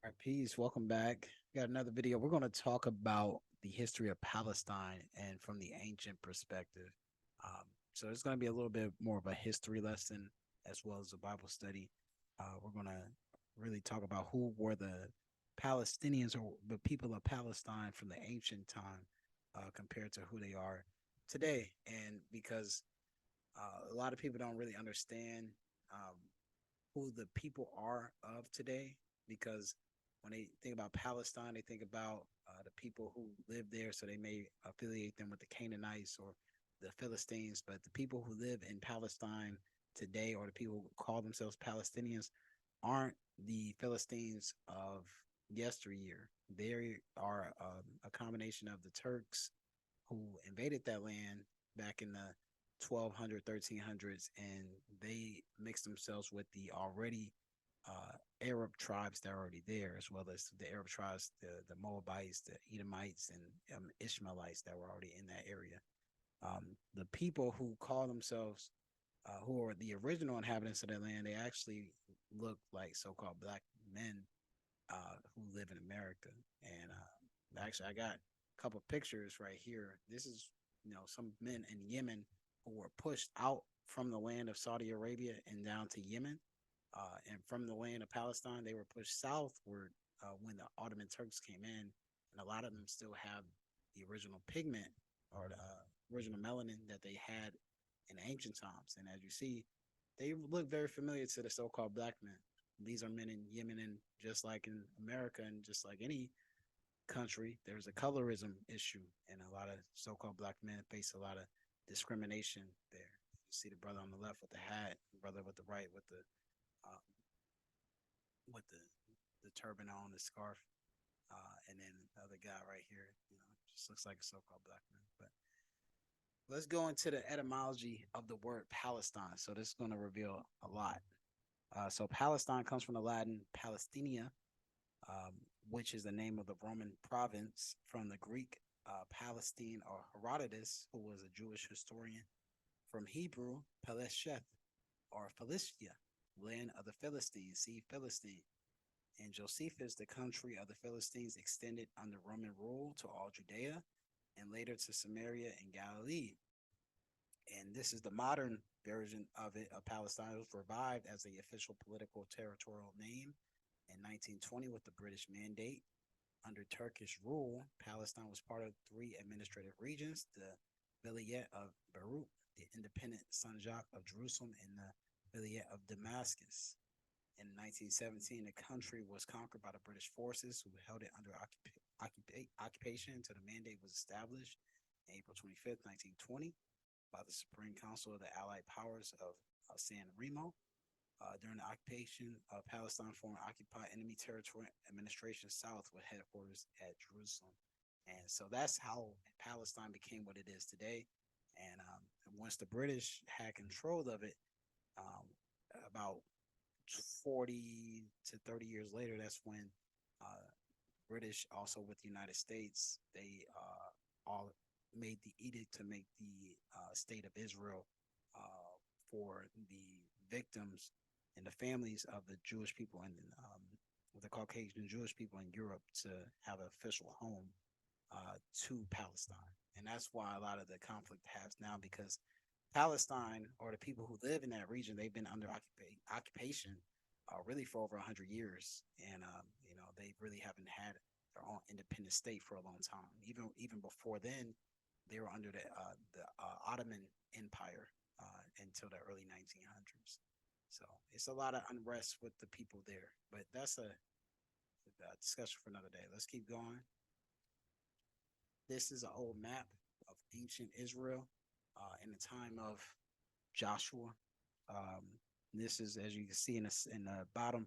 All right, peace. Welcome back. Got another video. We're going to talk about the history of Palestine and from the ancient perspective. Um, so it's going to be a little bit more of a history lesson as well as a Bible study. We're going to really talk about who were the Palestinians or the people of Palestine from the ancient time compared to who they are today. And because a lot of people don't really understand um, who the people are of today, because when they think about Palestine, they think about the people who live there, so they may affiliate them with the Canaanites or the Philistines. But the people who live in Palestine today, or the people who call themselves Palestinians, aren't the Philistines of yesteryear. They are a combination of the Turks who invaded that land back in the 1200s, 1300s, and they mixed themselves with the already Arab tribes that are already there, as well as the Arab tribes, the Moabites, the Edomites, and Ishmaelites that were already in that area. The people who call themselves, who are the original inhabitants of that land, they actually look like so-called black men who live in America. And actually, I got a couple pictures right here. This is, some men in Yemen who were pushed out from the land of Saudi Arabia and down to Yemen. And from the land of Palestine, they were pushed southward when the Ottoman Turks came in. And a lot of them still have the original pigment or the original melanin that they had in ancient times. And as you see, they look very familiar to the so-called black men. These are men in Yemen, and just like in America, and just like any country, there's a colorism issue, and a lot of so-called black men face a lot of discrimination there. You see the brother on the left with the hat, the brother with the right um, with the turban on, the scarf, and then the other guy right here, just looks like a so-called black man. But let's go into the etymology of the word Palestine. So this is going to reveal a lot. So Palestine comes from the Latin Palestinia, um, which is the name of the Roman province, from the Greek Palestine or Herodotus, who was a Jewish historian, from Hebrew Pelesheth or Philistia, land of the Philistines, see Philistine. And Josephus, the country of the Philistines, extended under Roman rule to all Judea and later to Samaria and Galilee. And this is the modern version of it, of Palestine. It was revived as the official political territorial name in 1920 with the British Mandate. Under Turkish rule, Palestine was part of three administrative regions: the Vilayet of Beirut, the independent Sanjak of Jerusalem, and the Vilayet of Damascus. In 1917, the country was conquered by the British forces, who held it under occupation until the mandate was established on April 25th, 1920, by the Supreme Council of the Allied Powers of San Remo. During the occupation of Palestine, former occupied enemy territory administration south with headquarters at Jerusalem. And so that's how Palestine became what it is today. And once the British had control of it, um, about 40 to 30 years later, that's when uh, British, also with the United States, they all made the edict to make the state of Israel for the victims and the families of the Jewish people and the Caucasian Jewish people in Europe to have an official home to Palestine. And that's why a lot of the conflict has now, because Palestine, or the people who live in that region, they've been under occupation really for over 100 years. And, they really haven't had their own independent state for a long time. Even before then, they were under the Ottoman Empire until the early 1900s. So it's a lot of unrest with the people there. But that's a discussion for another day. Let's keep going. This is an old map of ancient Israel in the time of Joshua. Um, this is, as you can see in the bottom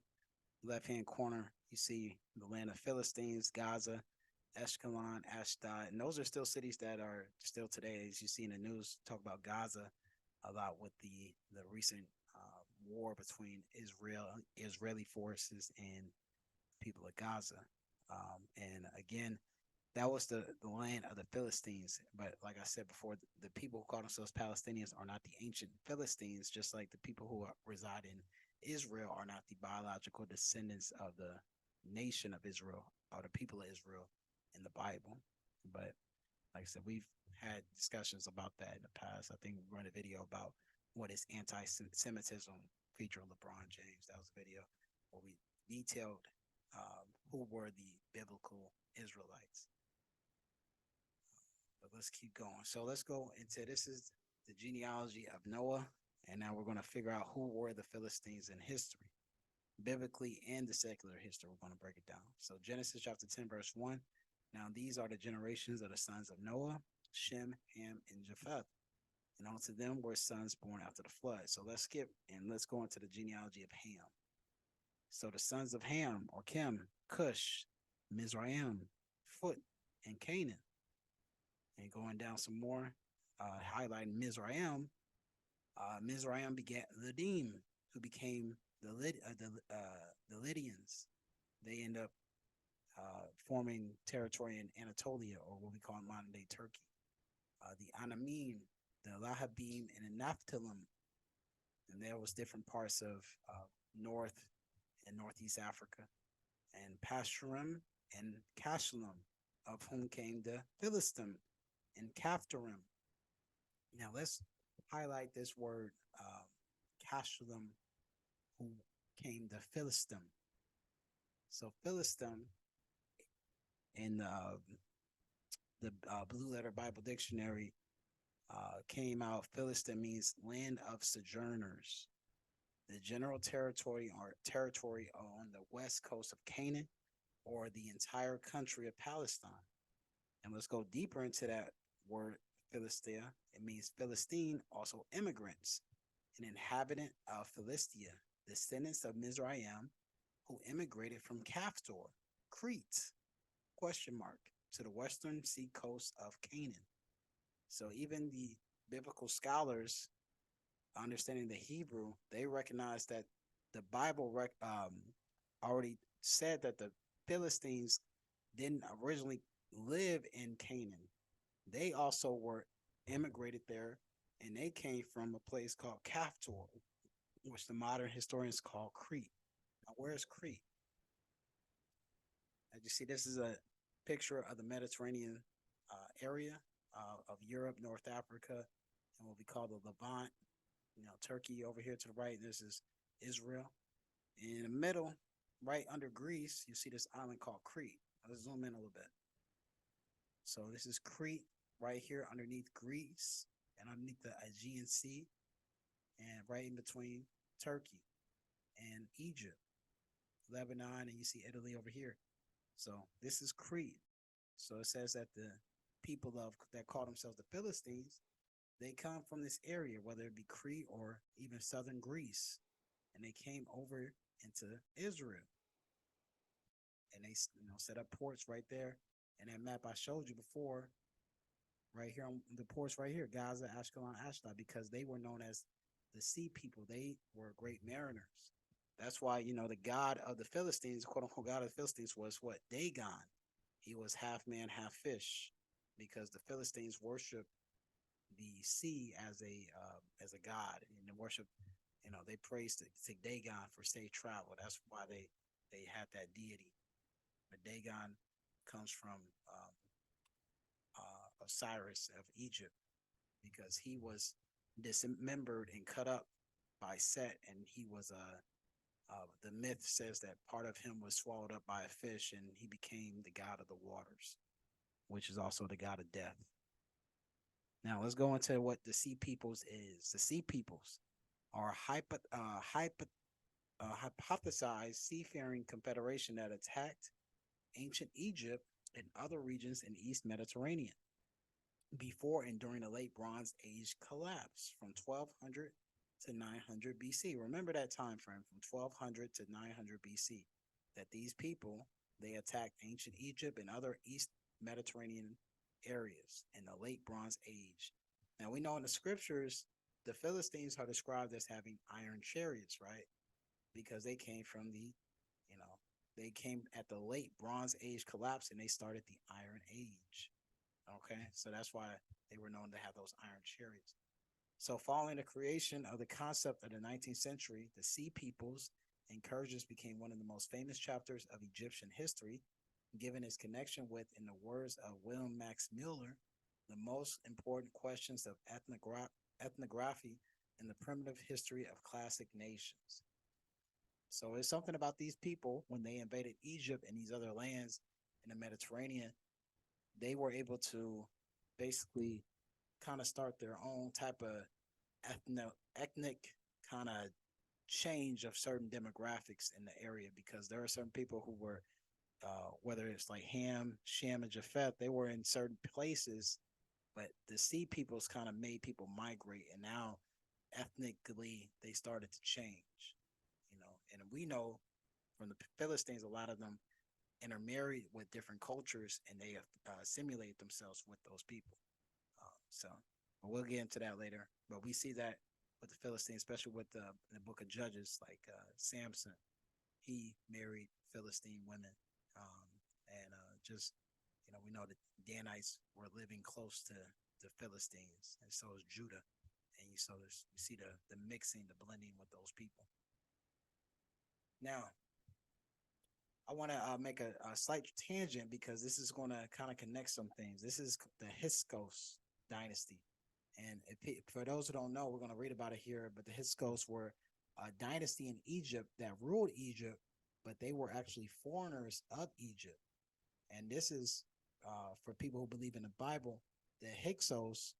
left hand corner, you see the land of Philistines, Gaza, Ashkelon, Ashdod, and those are still cities that are still today. As you see in the news, talk about Gaza a lot with the recent war between Israeli forces and people of Gaza. And again, that was the land of the Philistines. But like I said before, the people who call themselves Palestinians are not the ancient Philistines, just like the people who reside in Israel are not the biological descendants of the nation of Israel or the people of Israel in the Bible. But like I said, we've had discussions about that in the past. I think we run a video about what is anti-Semitism featuring LeBron James. That was a video where we detailed who were the biblical Israelites. But let's keep going. So let's go into this is the genealogy of Noah, and now we're going to figure out who were the Philistines in history, biblically and the secular history. We're going to break it down. So Genesis chapter 10, verse 1. Now these are the generations of the sons of Noah, Shem, Ham, and Japheth. And unto them were sons born after the flood. So let's skip and let's go into the genealogy of Ham. So the sons of Ham or Kim, Cush, Mizraim, Phut, and Canaan. And going down some more, highlighting Mizraim, Mizraim begat Lydim, who became the Lydians. They end up forming territory in Anatolia, or what we call modern day Turkey. The Anamim, the Lahabim, and the Naphthalim, and there was different parts of North and Northeast Africa, and Pashurim and Cashlum, of whom came the Philistim and Caphtorim. Now let's highlight this word, Cashlum, who came the Philistim. So Philistim in the Blue Letter Bible Dictionary came out. Philistim means land of sojourners. The general territory or territory on the west coast of Canaan, or the entire country of Palestine. And let's go deeper into that word Philistia. It means Philistine, also immigrants, an inhabitant of Philistia, descendants of Mizraim, who immigrated from Caphtor, Crete, to the western sea coast of Canaan. So even the biblical scholars, understanding the Hebrew, they recognize that the Bible already said that the Philistines didn't originally live in Canaan. They also were immigrated there, and they came from a place called Caphtor, which the modern historians call Crete. Now, where is Crete? As you see, this is a picture of the Mediterranean area of Europe, North Africa, and what we call the Levant. Turkey over here to the right. This is Israel. In the middle, right under Greece, you see this island called Crete. Let's zoom in a little bit. So this is Crete right here underneath Greece and underneath the Aegean Sea, and right in between Turkey and Egypt, Lebanon, and you see Italy over here. So this is Crete. So it says that the people that call themselves the Philistines, they come from this area, whether it be Crete or even southern Greece, and they came over into Israel, and they set up ports right there. And that map I showed you before, right here on the ports right here, Gaza, Ashkelon, Ashdod, because they were known as the sea people. They were great mariners. That's why, the god of the Philistines, quote unquote, god of the Philistines was what? Dagon. He was half man, half fish, because the Philistines worship the sea as a god, and they worship, they praise to Dagon for safe travel. That's why they had that deity. But Dagon comes from Osiris of Egypt, because he was dismembered and cut up by Set, and he was the myth says that part of him was swallowed up by a fish, and he became the god of the waters, which is also the god of death. Now let's go into what the Sea Peoples is. The Sea Peoples are hypothesized seafaring confederation that attacked ancient Egypt and other regions in the East Mediterranean before and during the late Bronze Age collapse from 1200 to 900 BC. Remember that time frame from 1200 to 900 BC, that these people, they attacked ancient Egypt and other East Mediterranean areas in the late Bronze Age. Now we know in the scriptures, the Philistines are described as having iron chariots, right? Because they came from they came at the late Bronze Age collapse, and they started the Iron Age. Okay, so that's why they were known to have those iron chariots. So following the creation of the concept of the 19th century, the Sea Peoples Incursions became one of the most famous chapters of Egyptian history, given its connection with, in the words of William Max Mueller, the most important questions of ethnography in the primitive history of classic nations. So it's something about these people when they invaded Egypt and these other lands in the Mediterranean, they were able to basically kind of start their own type of ethnic kind of change of certain demographics in the area because there are certain people who were, whether it's like Ham, Shem, and Japheth, they were in certain places, but the sea peoples kind of made people migrate, and now ethnically they started to change, you know. And we know from the Philistines, a lot of them intermarried with different cultures, and they assimilate themselves with those people. So, but we'll get into that later. But we see that with the Philistines, especially with the Book of Judges, like Samson, he married Philistine women, and just we know that Danites were living close to the Philistines, and so is Judah, and you see the mixing, the blending with those people. Now, I want to make a slight tangent because this is going to kind of connect some things. This is the Hyksos dynasty. And for those who don't know, we're going to read about it here. But the Hyksos were a dynasty in Egypt that ruled Egypt, but they were actually foreigners of Egypt. And this is for people who believe in the Bible. The Hyksos,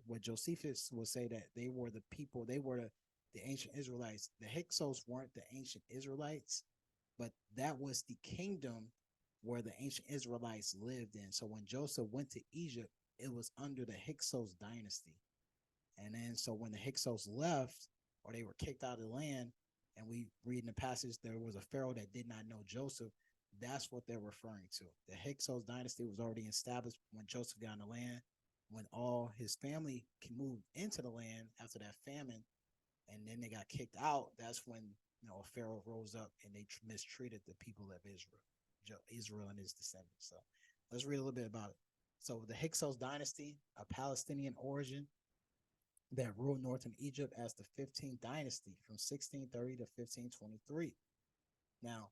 what Josephus will say that they were the people, they were the ancient Israelites. The Hyksos weren't the ancient Israelites, but that was the kingdom where the ancient Israelites lived in. So when Joseph went to Egypt, it was under the Hyksos dynasty. And then so when the Hyksos left or they were kicked out of the land, and we read in the passage there was a pharaoh that did not know Joseph, that's what they're referring to. The Hyksos dynasty was already established when Joseph got in the land. When all his family moved into the land after that famine, and then they got kicked out, that's when a pharaoh rose up and they mistreated the people of Israel and his descendants. So let's read a little bit about it. So the Hyksos dynasty, a Palestinian origin that ruled northern Egypt as the 15th dynasty from 1630 to 1523. Now,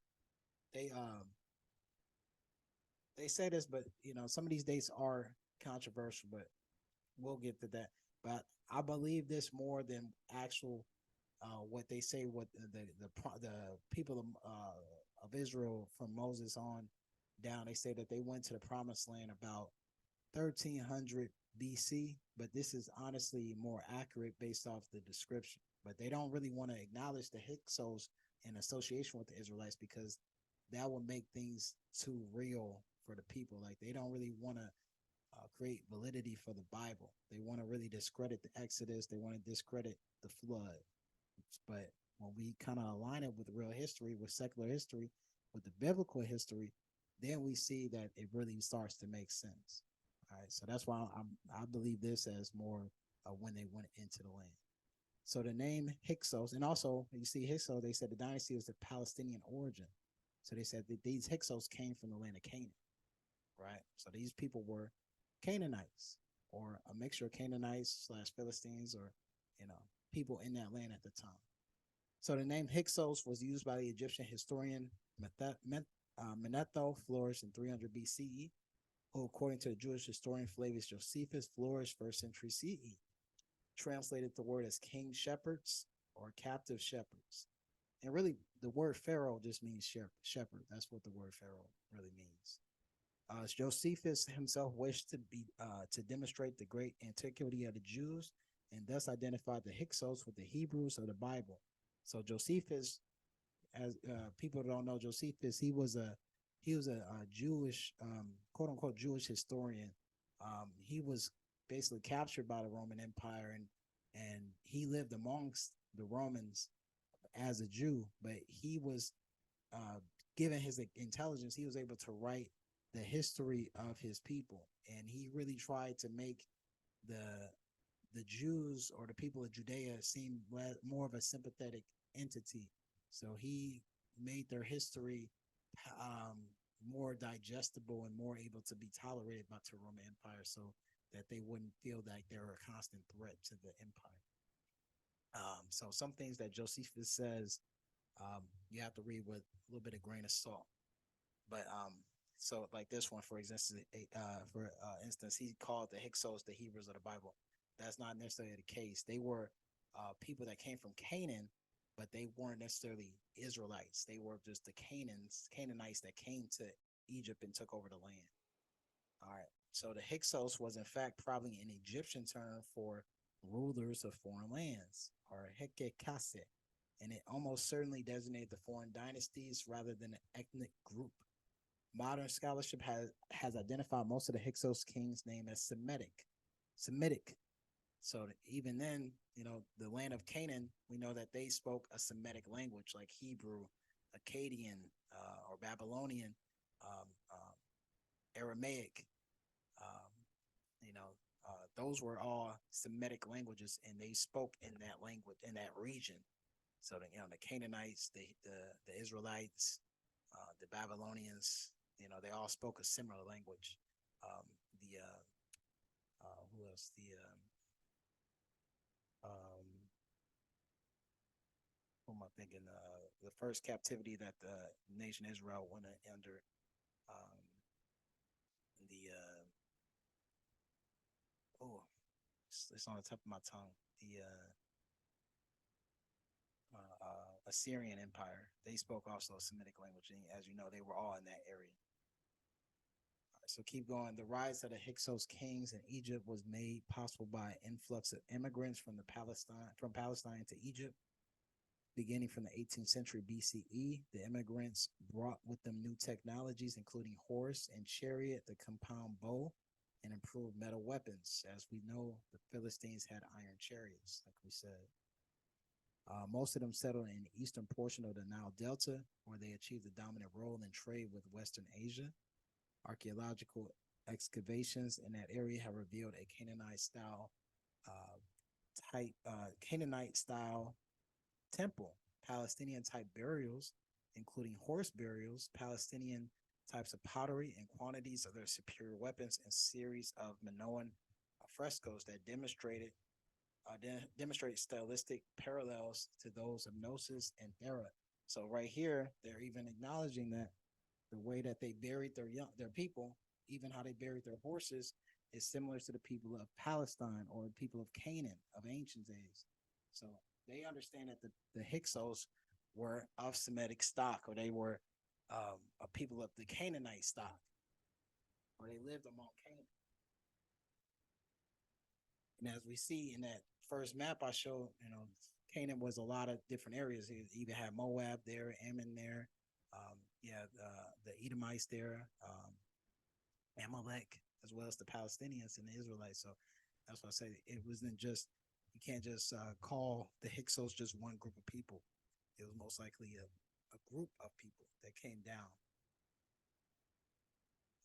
they say this, but some of these dates are controversial, but we'll get to that. But I believe this more than actual what they say. What the people of Israel from Moses on down, they say that they went to the Promised Land about 1300 BC, but this is honestly more accurate based off the description. But they don't really want to acknowledge the Hyksos in association with the Israelites because that will make things too real for the people. Like they don't really want to create validity for the Bible. They want to really discredit the Exodus. They want to discredit the flood. But when we kind of align it with real history, with secular history, with the biblical history, then we see that it really starts to make sense. All right, so that's why I believe this as more when they went into the land. So the name Hyksos, and also you see Hyksos, they said the dynasty was of Palestinian origin. So they said that these Hyksos came from the land of Canaan, right? So these people were Canaanites or a mixture of Canaanites / Philistines or, people in that land at the time. So the name Hyksos was used by the Egyptian historian Manetho, flourished in 300 BCE, who, according to the Jewish historian Flavius Josephus, flourished 1st century CE. Translated the word as king shepherds or captive shepherds. And really, the word Pharaoh just means shepherd. That's what the word Pharaoh really means. Josephus himself wished to demonstrate the great antiquity of the Jews, and thus identified the Hyksos with the Hebrews of the Bible. So Josephus, as people don't know, Josephus, he was a Jewish, quote unquote Jewish historian. He was basically captured by the Roman Empire, and he lived amongst the Romans as a Jew, but he was given his intelligence, he was able to write the history of his people, and he really tried to make the Jews or the people of Judea seem more of a sympathetic entity. So he made their history more digestible and more able to be tolerated by the Roman Empire, so that they wouldn't feel like they were a constant threat to the empire. So some things that Josephus says You have to read with a little bit of grain of salt. But so like this one, for instance, for instance, he called the Hyksos the Hebrews of the Bible. That's not necessarily the case. They were people that came from Canaan, but they weren't necessarily Israelites. They were just the Canaanites that came to Egypt and took over the land. All right. So the Hyksos was in fact probably an Egyptian term for rulers of foreign lands, or Hekekase, and it almost certainly designated the foreign dynasties rather than an ethnic group. Modern scholarship has identified most of the Hyksos kings' name as Semitic. So even then, the land of Canaan, we know that they spoke a Semitic language like Hebrew, Akkadian, or Babylonian, Aramaic. Um, you know, those were all Semitic languages, and they spoke in that language in that region. So the Canaanites, the Israelites, the Babylonians, they all spoke a similar language. The Who else? Who am I thinking? The first captivity that the nation Israel went under. Um, the oh, it's on the tip of my tongue. The Assyrian Empire. They spoke also a Semitic language, and as you know, they were all in that area. So keep going. The rise of the Hyksos kings in Egypt was made possible by an influx of immigrants from Palestine to Egypt. Beginning from the 18th century BCE, the immigrants brought with them new technologies, including horse and chariot, the compound bow, and improved metal weapons. As we know, the Philistines had iron chariots, like we said. Most of them settled in the eastern portion of the Nile Delta, where they achieved a dominant role in trade with Western Asia. Archaeological excavations in that area have revealed a Canaanite style temple, Palestinian type burials, including horse burials, Palestinian types of pottery, and quantities of their superior weapons, and series of Minoan frescoes that demonstrate stylistic parallels to those of Gnosis and Thera. So right here, they're even acknowledging that the way that they buried their people, even how they buried their horses, is similar to the people of Palestine or the people of Canaan of ancient days. So they understand that the Hyksos were of Semitic stock, or they were a people of the Canaanite stock, or they lived among Canaan. And as we see in that first map I showed, Canaan was a lot of different areas. You even had Moab there, Ammon there, the Edomites there, Amalek, as well as the Palestinians and the Israelites. So that's why I say it wasn't just, you can't just call the Hyksos just one group of people. It was most likely a group of people that came down.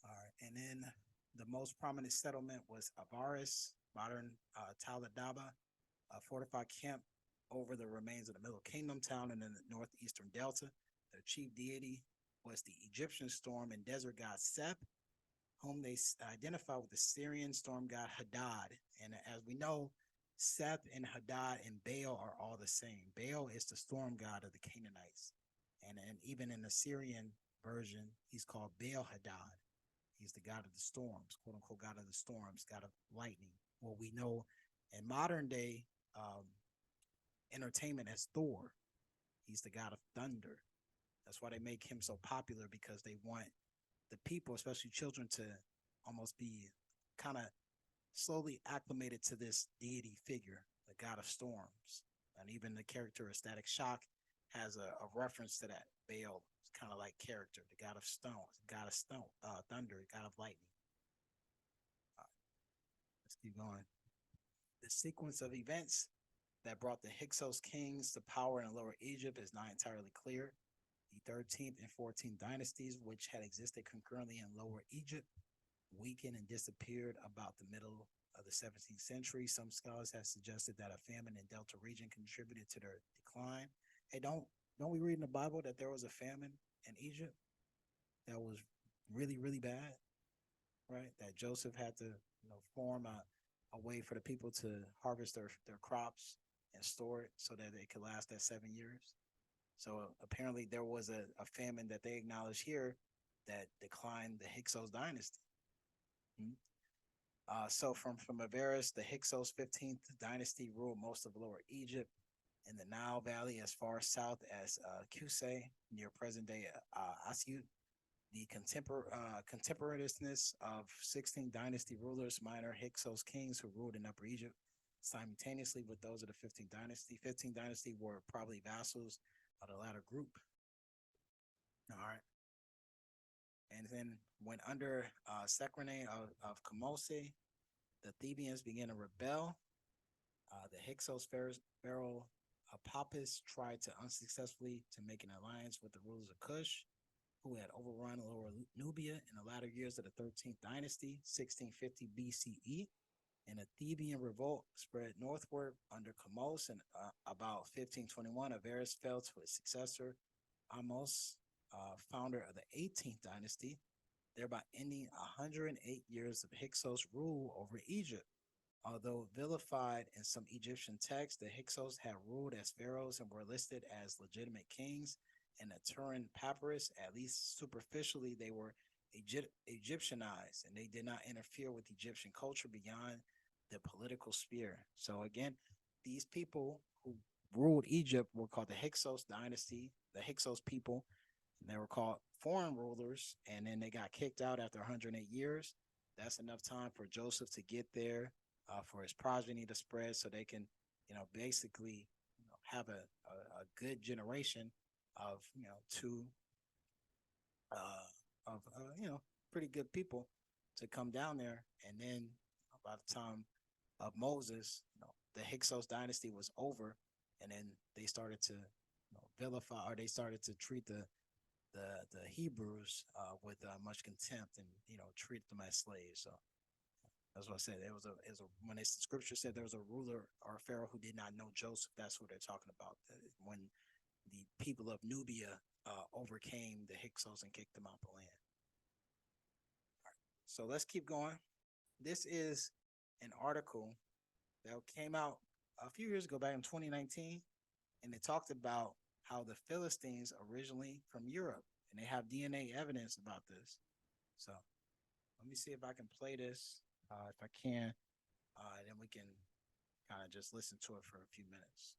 All right, and then the most prominent settlement was Avaris, modern Taladaba, a fortified camp over the remains of the Middle Kingdom town in the northeastern delta. Their chief deity was the Egyptian storm and desert god Seb, whom they identify with the Syrian storm god Hadad. And as we know, Seth and Hadad and Baal are all the same. Baal is the storm god of the Canaanites. And even in the Syrian version, he's called Baal Hadad. He's the god of the storms, quote unquote, god of the storms, god of lightning. Well, we know in modern day entertainment as Thor. He's the god of thunder. That's why they make him so popular, because they want the people, especially children, to almost be kind of slowly acclimated to this deity figure, the god of storms. And even the character of Static Shock has a reference to that. Baal is kind of like character, the god of thunder, god of lightning. Let's keep going. The sequence of events that brought the Hyksos kings to power in Lower Egypt is not entirely clear. The 13th and 14th dynasties, which had existed concurrently in Lower Egypt, weakened and disappeared about the middle of the 17th century. Some scholars have suggested that a famine in Delta region contributed to their decline. Hey, don't we read in the Bible that there was a famine in Egypt that was really, really bad, right? That Joseph had to, form a way for the people to harvest their crops and store it so that it could last that 7 years. So apparently there was a famine that they acknowledged here that declined the Hyksos dynasty. Mhm. So from Averroes, the Hyksos 15th dynasty ruled most of Lower Egypt in the Nile Valley as far south as Kusay, near present-day Asyut. The contemporaneousness of 16th dynasty rulers, minor Hyksos kings who ruled in Upper Egypt simultaneously with those of the 15th dynasty. 15th dynasty were probably vassals of the latter group. All right. And then when under Secrene of Kamose, the Thebans began to rebel. The Hyksos pharaoh Apopis tried to unsuccessfully to make an alliance with the rulers of Kush, who had overrun Lower Nubia in the latter years of the 13th dynasty, 1650 BCE. And a Theban revolt spread northward under Kamos, and about 1521, Averroes fell to his successor, Amos, founder of the 18th dynasty, thereby ending 108 years of Hyksos rule over Egypt. Although vilified in some Egyptian texts, the Hyksos had ruled as pharaohs and were listed as legitimate kings. In the Turin Papyrus, at least superficially, they were Egyptianized, and they did not interfere with Egyptian culture beyond the political sphere. So again, these people who ruled Egypt were called the Hyksos dynasty, the Hyksos people, and they were called foreign rulers, and then they got kicked out after 108 years. That's enough time for Joseph to get there, for his progeny to spread, so they can, basically, have a good generation of, two of pretty good people to come down there, and then by the time of Moses, the Hyksos dynasty was over, and then they started to vilify, or they started to treat the Hebrews with much contempt, and treat them as slaves. So that's what I said. It was a when the scripture said there was a ruler or a pharaoh who did not know Joseph. That's what they're talking about. When the people of Nubia overcame the Hyksos and kicked them out the land. So let's keep going. This is an article that came out a few years ago, back in 2019, and it talked about how the Philistines originally from Europe, and they have DNA evidence about this. So let me see if I can play this. If I can, then we can kind of just listen to it for a few minutes.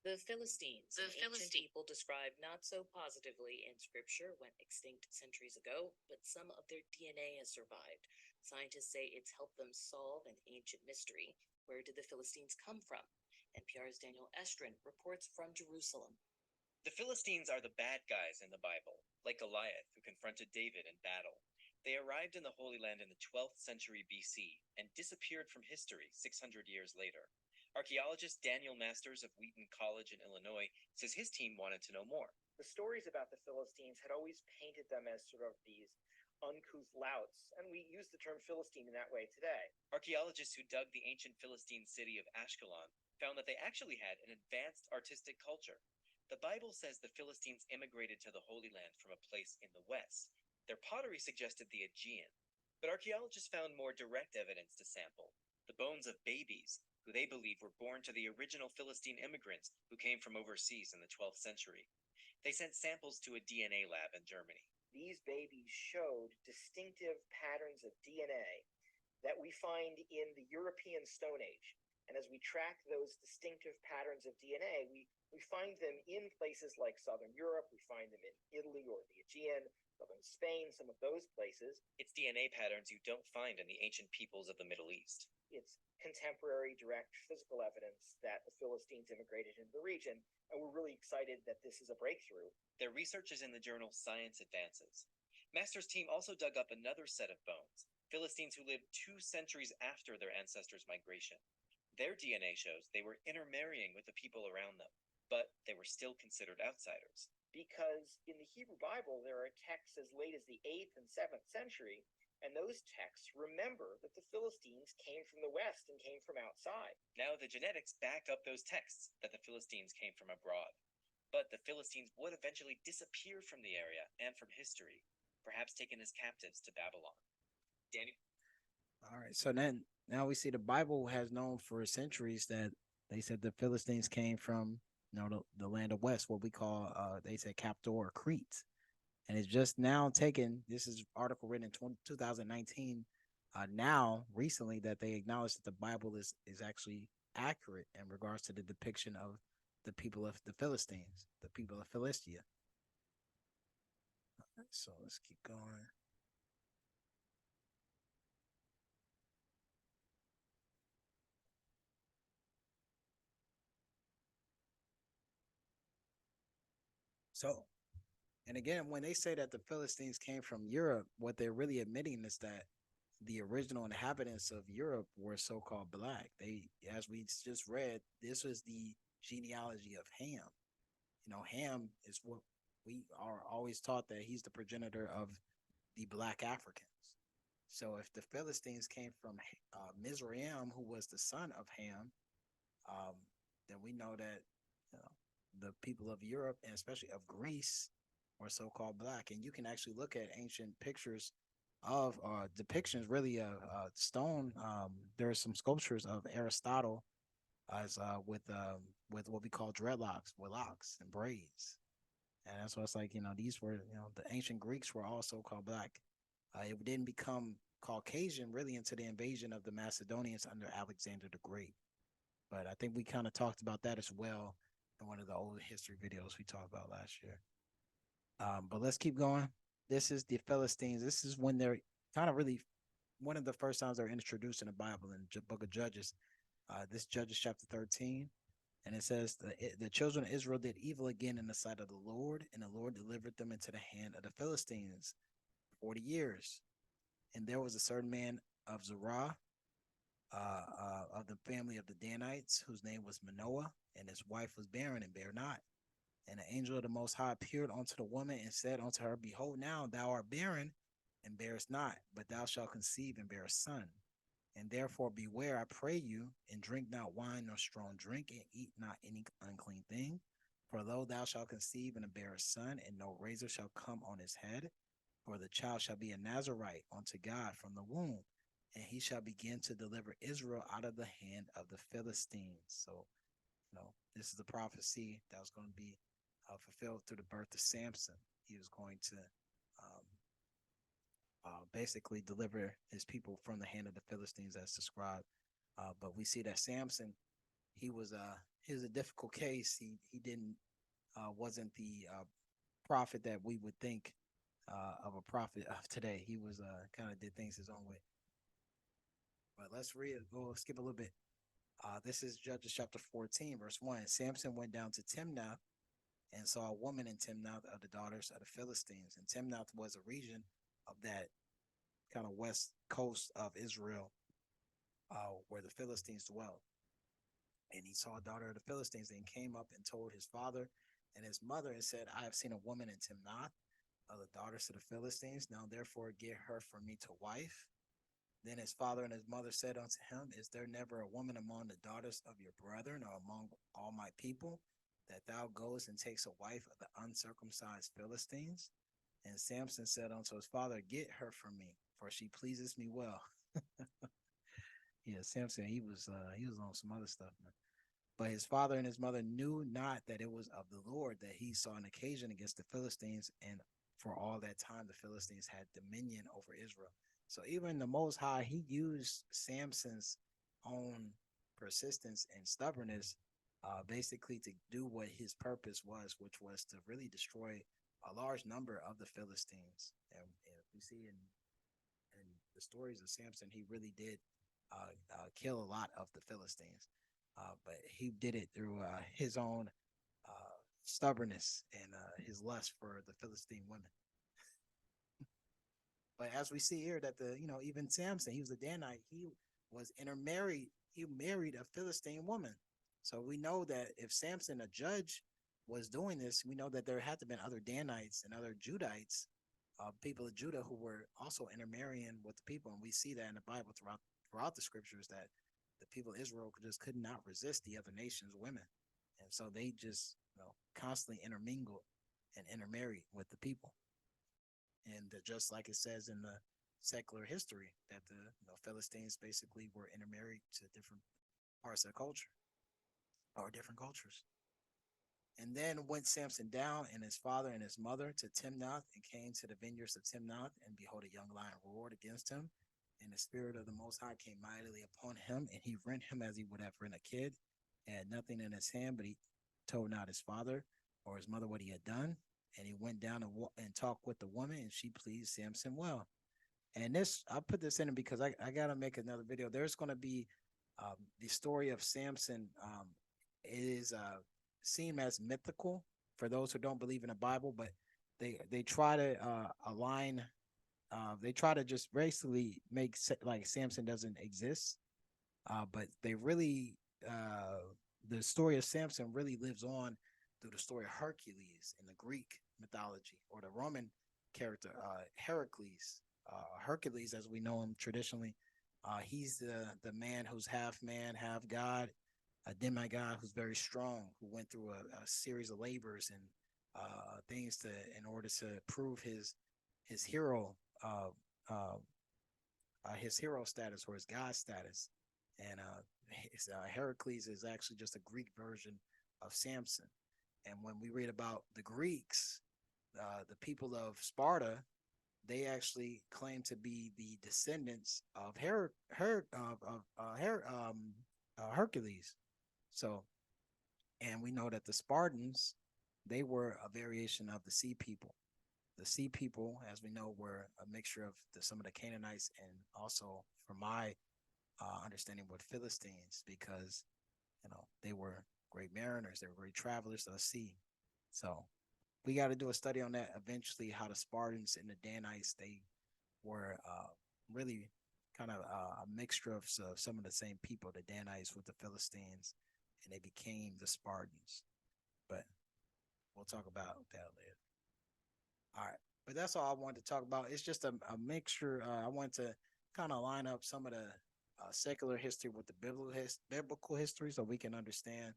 The Philistines, an ancient people described not so positively in scripture, went extinct centuries ago, but some of their DNA has survived. Scientists say it's helped them solve an ancient mystery. Where did the Philistines come from? NPR's Daniel Estrin reports from Jerusalem. The Philistines are the bad guys in the Bible, like Goliath, who confronted David in battle. They arrived in the Holy Land in the 12th century BC and disappeared from history 600 years later. Archaeologist Daniel Masters of Wheaton College in Illinois says his team wanted to know more. The stories about the Philistines had always painted them as sort of these uncouth louts, and we use the term Philistine in that way today. Archaeologists who dug the ancient Philistine city of Ashkelon found that they actually had an advanced artistic culture. The Bible says the Philistines immigrated to the Holy Land from a place in the west. Their pottery suggested the Aegean, but archaeologists found more direct evidence to sample: the bones of babies, who they believe were born to the original Philistine immigrants who came from overseas in the 12th century. They sent samples to a DNA lab in Germany. These babies showed distinctive patterns of DNA that we find in the European Stone Age. And as we track those distinctive patterns of DNA, we find them in places like Southern Europe, we find them in Italy or the Aegean, Southern Spain, some of those places. It's DNA patterns you don't find in the ancient peoples of the Middle East. It's contemporary, direct physical evidence that the Philistines immigrated into the region, and we're really excited that this is a breakthrough. Their research is in the journal Science Advances. Masters' team also dug up another set of bones, Philistines who lived 2 centuries after their ancestors' migration. Their DNA shows they were intermarrying with the people around them, but they were still considered outsiders. Because in the Hebrew Bible, there are texts as late as the 8th and 7th century, And those texts remember that the Philistines came from the west and came from outside. Now, the genetics back up those texts that the Philistines came from abroad. But the Philistines would eventually disappear from the area and from history, perhaps taken as captives to Babylon. Daniel? All right. So then now we see the Bible has known for centuries that they said the Philistines came from, the land of West, what we call, they said Captor or Crete. And it's just now taken, this is article written in 2019, now recently, that they acknowledge that the Bible is actually accurate in regards to the depiction of the people of the Philistines, the people of Philistia. So let's keep going. So, and again, when they say that the Philistines came from Europe, what they're really admitting is that the original inhabitants of Europe were so-called black. They, as we just read, this was the genealogy of Ham. Ham is what we are always taught, that he's the progenitor of the black Africans. So if the Philistines came from Mizraim, who was the son of Ham, um, then we know that you know, the people of Europe and especially of Greece were so-called black. And you can actually look at ancient pictures of depictions, really, stone. There are some sculptures of Aristotle as with what we call dreadlocks, with locks and braids. And that's why it's like, these were, the ancient Greeks were also called black. It didn't become Caucasian really until the invasion of the Macedonians under Alexander the Great. But I think we kind of talked about that as well in one of the old history videos we talked about last year. But let's keep going. This is the Philistines. This is when they're kind of really one of the first times they're introduced in the Bible in the book of Judges. This Judges chapter 13. And it says, the children of Israel did evil again in the sight of the Lord, and the Lord delivered them into the hand of the Philistines 40 years. And there was a certain man of Zerah, of the family of the Danites, whose name was Manoah, and his wife was barren and bare not. And the angel of the Most High appeared unto the woman and said unto her, Behold, now thou art barren and bearest not, but thou shalt conceive and bear a son. And therefore beware, I pray you, and drink not wine nor strong drink, and eat not any unclean thing. For lo, thou shalt conceive and bear a son, and no razor shall come on his head. For the child shall be a Nazarite unto God from the womb, and he shall begin to deliver Israel out of the hand of the Philistines. So, this is the prophecy that was going to be fulfilled through the birth of Samson. He was going to basically deliver his people from the hand of the Philistines, as described. But we see that Samson, he was a difficult case. He didn't wasn't the prophet that we would think of a prophet of today. He was kind of did things his own way. But let's go skip a little bit. This is Judges chapter 14, verse 1. Samson went down to Timnath and saw a woman in Timnath of the daughters of the Philistines. And Timnath was a region of that kind of west coast of Israel, where the Philistines dwelled. And he saw a daughter of the Philistines, and came up and told his father and his mother, and said, I have seen a woman in Timnath of the daughters of the Philistines. Now therefore get her for me to wife. Then his father and his mother said unto him, Is there never a woman among the daughters of your brethren, or among all my people, that thou goest and takest a wife of the uncircumcised Philistines? And Samson said unto his father, Get her from me, for she pleases me well. Yeah, Samson, he was on some other stuff, man. But his father and his mother knew not that it was of the Lord that he saw an occasion against the Philistines, and for all that time the Philistines had dominion over Israel. So even the Most High, he used Samson's own persistence and stubbornness, basically to do what his purpose was, which was to really destroy a large number of the Philistines. And we see in the stories of Samson, he really did kill a lot of the Philistines. But he did it through his own stubbornness and his lust for the Philistine women. But as we see here, that even Samson, he was a Danite. He was intermarried. He married a Philistine woman. So we know that if Samson, a judge, was doing this, we know that there had to have been other Danites and other Judites people of Judah who were also intermarrying with the people, and we see that in the Bible throughout the scriptures that the people of Israel could not resist the other nations' women, and so they just constantly intermingled and intermarried with the people, and just like it says in the secular history that the Philistines basically were intermarried to different parts of the culture or different cultures. And then went Samson down and his father and his mother to Timnath and came to the vineyards of Timnath, and behold, a young lion roared against him. And the spirit of the Most High came mightily upon him, and he rent him as he would have rent a kid. He had nothing in his hand, but he told not his father or his mother what he had done. And he went down and talked with the woman, and she pleased Samson well. And this, I'll put this in because I got to make another video. There's going to be the story of Samson. It is seen as mythical for those who don't believe in the Bible, but they try to align. They try to just basically make like Samson doesn't exist, but they really the story of Samson really lives on through the story of Hercules in the Greek mythology, or the Roman character Heracles. Hercules, as we know him traditionally, he's the man who's half man, half god, a demigod who's very strong, who went through a series of labors and things in order to prove his hero his hero status or his god status. And Heracles is actually just a Greek version of Samson. And when we read about the Greeks, the people of Sparta, they actually claim to be the descendants of Hercules. So, and we know that the Spartans, they were a variation of the Sea People. The Sea People, as we know, were a mixture of some of the Canaanites, and also, from my understanding, with Philistines, because they were great mariners, they were great travelers of the sea. So we got to do a study on that eventually, how the Spartans and the Danites, they were really kind of a mixture of some of the same people, the Danites with the Philistines, and they became the Spartans. But we'll talk about that later. All right. But that's all I wanted to talk about. It's just a mixture. I wanted to kind of line up some of the secular history with the biblical history, so we can understand,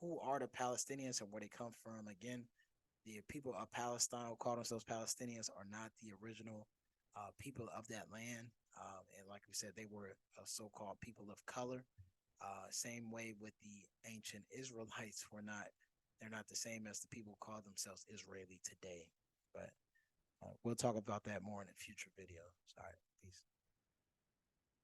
who are the Palestinians and where they come from. Again, the people of Palestine who call themselves Palestinians are not the original people of that land. And like we said, they were a so-called people of color. Same way with the ancient Israelites, they're not the same as the people who call themselves Israeli today. But we'll talk about that more in a future video. All right, peace.